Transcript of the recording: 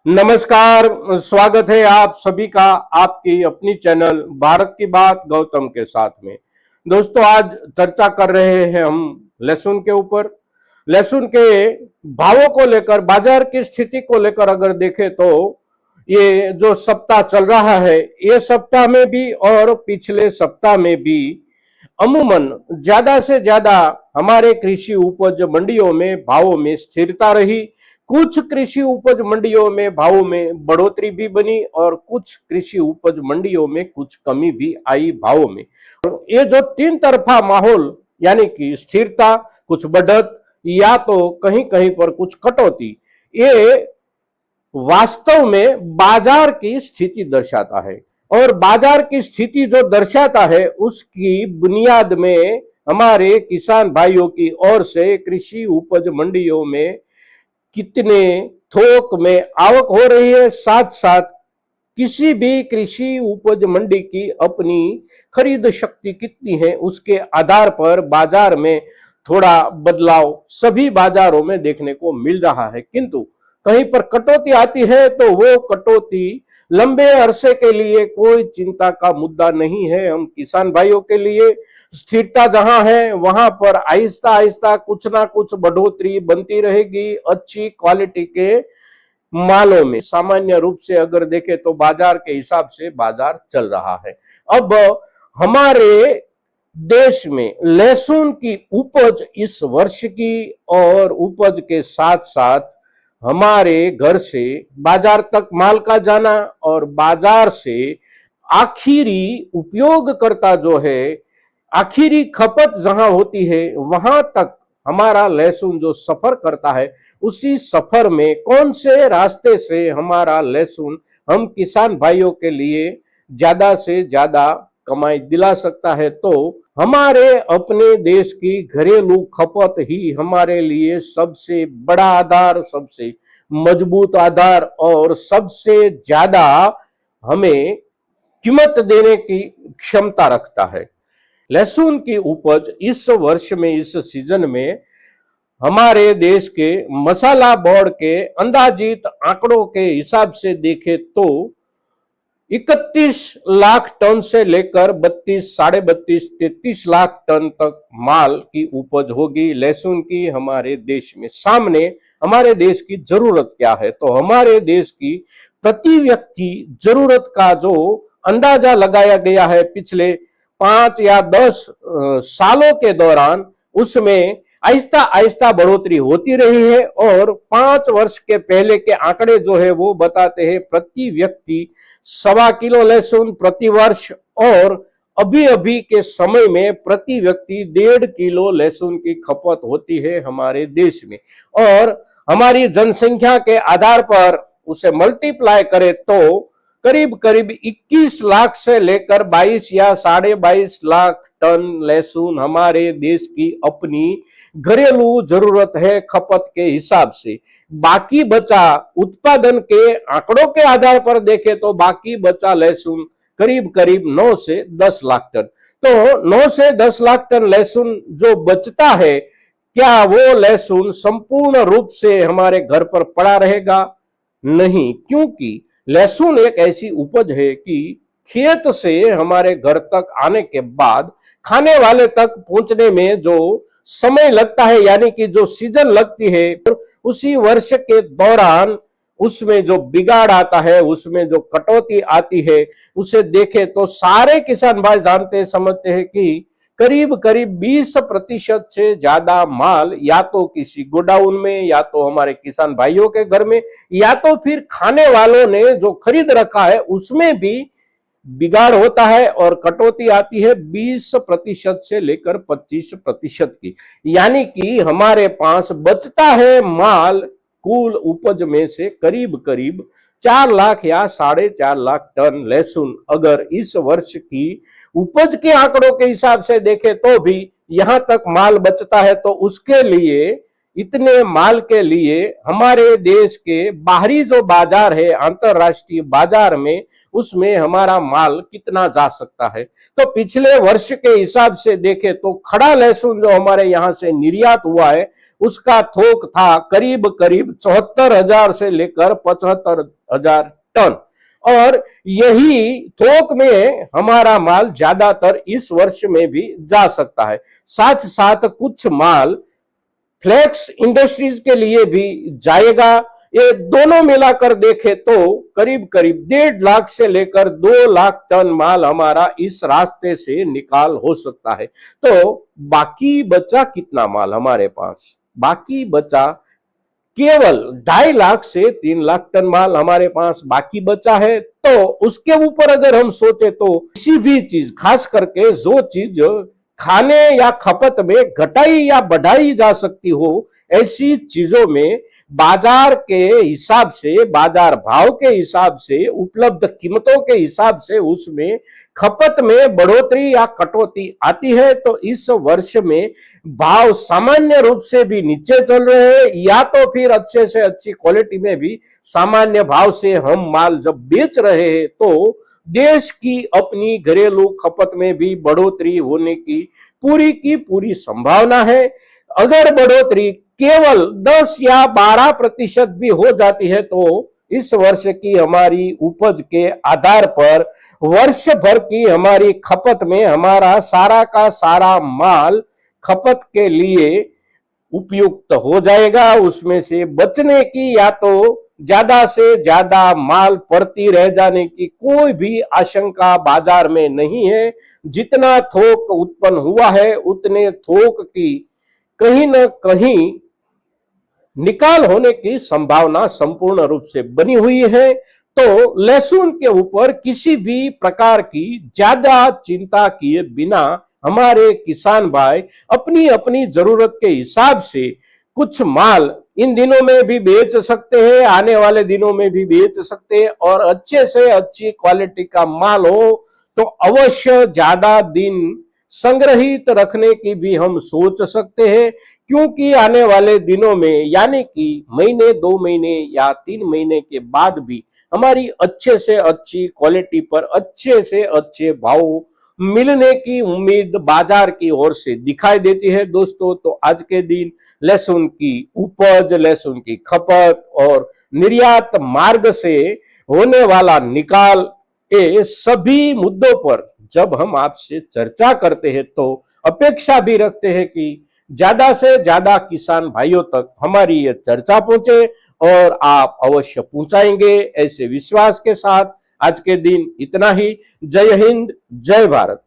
नमस्कार, स्वागत है आप सभी का आपकी अपनी चैनल भारत की बात गौतम के साथ में। दोस्तों, आज चर्चा कर रहे हैं हम लहसुन के ऊपर। लहसुन के भावों को लेकर, बाजार की स्थिति को लेकर अगर देखें तो ये जो सप्ताह चल रहा है, ये सप्ताह में भी और पिछले सप्ताह में भी अमूमन ज्यादा से ज्यादा हमारे कृषि उपज मंडियों में भावों में स्थिरता रही। कुछ कृषि उपज मंडियों में भावों में बढ़ोतरी भी बनी और कुछ कृषि उपज मंडियों में कुछ कमी भी आई भावों में। ये जो तीन तरफा माहौल, यानी कि स्थिरता, कुछ बढ़त या तो कहीं कहीं पर कुछ कटौती, ये वास्तव में बाजार की स्थिति दर्शाता है। और बाजार की स्थिति जो दर्शाता है उसकी बुनियाद में हमारे किसान भाइयों की ओर से कृषि उपज मंडियों में कितने थोक में आवक हो रही है, साथ साथ किसी भी कृषि उपज मंडी की अपनी खरीद शक्ति कितनी है, उसके आधार पर बाजार में थोड़ा बदलाव सभी बाजारों में देखने को मिल रहा है। किंतु कहीं पर कटौती आती है तो वो कटौती लंबे अरसे के लिए कोई चिंता का मुद्दा नहीं है। हम किसान भाइयों के लिए स्थिरता जहां है वहां पर आहिस्ता आहिस्ता कुछ ना कुछ बढ़ोतरी बनती रहेगी अच्छी क्वालिटी के मालों में। सामान्य रूप से अगर देखें तो बाजार के हिसाब से बाजार चल रहा है। अब हमारे देश में लहसुन की उपज इस वर्ष की और उपज के साथ साथ हमारे घर से बाजार तक माल का जाना और बाजार से आखिरी उपयोगकर्ता जो है, आखिरी खपत जहां होती है वहां तक हमारा लहसुन जो सफर करता है, उसी सफर में कौन से रास्ते से हमारा लहसुन हम किसान भाइयों के लिए ज्यादा से ज्यादा कमाई दिला सकता है, तो हमारे अपने देश की घरेलू खपत ही हमारे लिए सबसे बड़ा आधार, सबसे मजबूत आधार और सबसे ज्यादा हमें कीमत देने की क्षमता रखता है। लहसुन की उपज इस वर्ष में, इस सीजन में हमारे देश के मसाला बोर्ड के अंदाजित आंकड़ों के हिसाब से देखें तो 31 लाख टन से लेकर 32, 32.5, 33 लाख टन तक माल की उपज होगी लहसुन की हमारे देश में। सामने हमारे देश की जरूरत क्या है, तो हमारे देश की प्रति व्यक्ति जरूरत का जो अंदाजा लगाया गया है पिछले 5 या 10 सालों के दौरान, उसमें आहिस्ता आहिस्ता बढ़ोतरी होती रही है। और 5 वर्ष के पहले के आंकड़े जो है वो बताते हैं प्रति व्यक्ति 1.25 किलो लहसुन प्रति वर्ष, और अभी अभी के समय में प्रति व्यक्ति 1.5 किलो लहसुन की खपत होती है हमारे देश में। और हमारी जनसंख्या के आधार पर उसे मल्टीप्लाई करें तो करीब करीब 21 लाख से लेकर 22 या 22.5 लाख टन लहसुन हमारे देश की अपनी घरेलू जरूरत है खपत के हिसाब से। बाकी बचा उत्पादन के आंकड़ों के आधार पर देखें तो बाकी बचा लहसुन करीब करीब 9 से 10 लाख टन। तो 9 से 10 लाख टन लहसुन जो बचता है, क्या वो लहसुन संपूर्ण रूप से हमारे घर पर पड़ा रहेगा? नहीं, क्योंकि लहसुन एक ऐसी उपज है कि खेत से हमारे घर तक आने के बाद खाने वाले तक पहुंचने में जो समय लगता है, यानी कि जो सीजन लगती है, उसी वर्ष के दौरान उसमें जो बिगाड़ आता है, उसमें जो कटौती आती है, उसे देखें तो सारे किसान भाई जानते समझते हैं कि करीब करीब 20% से ज्यादा माल या तो किसी गोडाउन में, या तो हमारे किसान भाइयों के घर में, या तो फिर खाने वालों ने जो खरीद रखा है उसमें भी बिगाड़ होता है और कटौती आती है 20% से लेकर 25% की। यानी कि हमारे पास बचता है माल कुल उपज में से करीब करीब 4 लाख या 4.5 लाख टन लहसुन अगर इस वर्ष की उपज के आंकड़ों के हिसाब से देखें तो भी यहां तक माल बचता है। तो उसके लिए, इतने माल के लिए हमारे देश के बाहरी जो बाजार है, अंतरराष्ट्रीय बाजार में, उसमें हमारा माल कितना जा सकता है। तो पिछले वर्ष के हिसाब से देखें तो खड़ा लहसुन जो हमारे यहां से निर्यात हुआ है उसका थोक था करीब करीब 74,000 से लेकर 75,000 टन, और यही थोक में हमारा माल ज्यादातर इस वर्ष में भी जा सकता है। साथ साथ कुछ माल फ्लेक्स इंडस्ट्रीज के लिए भी जाएगा। ये दोनों मिलाकर देखें तो करीब करीब 1.5 लाख से लेकर 2 लाख टन माल हमारा इस रास्ते से निकाल हो सकता है। तो बाकी बचा कितना माल हमारे पास? बाकी बचा केवल 2.5 लाख से 3 लाख टन माल हमारे पास बाकी बचा है। तो उसके ऊपर अगर हम सोचे तो किसी भी चीज, खास करके जो चीज खाने या खपत में घटाई या बढ़ाई जा सकती हो, ऐसी चीजों में बाजार के हिसाब से, बाजार भाव के हिसाब से, उपलब्ध कीमतों के हिसाब से उसमें खपत में बढ़ोतरी या कटौती आती है। तो इस वर्ष में भाव सामान्य रूप से भी नीचे चल रहे हैं, या तो फिर अच्छे से अच्छी क्वालिटी में भी सामान्य भाव से हम माल जब बेच रहे हैं तो देश की अपनी घरेलू खपत में भी बढ़ोतरी होने की पूरी संभावना है। अगर बढ़ोतरी केवल 10 या 12% भी हो जाती है तो इस वर्ष की हमारी उपज के आधार पर वर्ष भर की हमारी खपत में हमारा सारा का सारा माल खपत के लिए उपयुक्त हो जाएगा। उसमें से बचने की या तो ज्यादा से ज्यादा माल पड़ती रह जाने की कोई भी आशंका बाजार में नहीं है। जितना थोक उत्पन्न हुआ है उतने थोक की कहीं न कहीं निकाल होने की संभावना संपूर्ण रूप से बनी हुई है। तो लहसुन के ऊपर किसी भी प्रकार की ज्यादा चिंता किए बिना हमारे किसान भाई अपनी अपनी जरूरत के हिसाब से कुछ माल इन दिनों में भी बेच सकते हैं, आने वाले दिनों में भी बेच सकते हैं, और अच्छे से अच्छी क्वालिटी का माल हो तो अवश्य ज्यादा दिन संग्रहित रखने की भी हम सोच सकते हैं। क्योंकि आने वाले दिनों में, यानी कि महीने, 2 महीने या 3 महीने के बाद भी हमारी अच्छे से अच्छी क्वालिटी पर अच्छे से अच्छे भाव मिलने की उम्मीद बाजार की ओर से दिखाई देती है। दोस्तों, तो आज के दिन लहसुन की उपज, लहसुन की खपत और निर्यात मार्ग से होने वाला निकाल, ये सभी मुद्दों पर जब हम आपसे चर्चा करते हैं तो अपेक्षा भी रखते हैं कि ज्यादा से ज्यादा किसान भाइयों तक हमारी ये चर्चा पहुंचे, और आप अवश्य पहुंचाएंगे ऐसे विश्वास के साथ आज के दिन इतना ही। जय हिंद, जय भारत।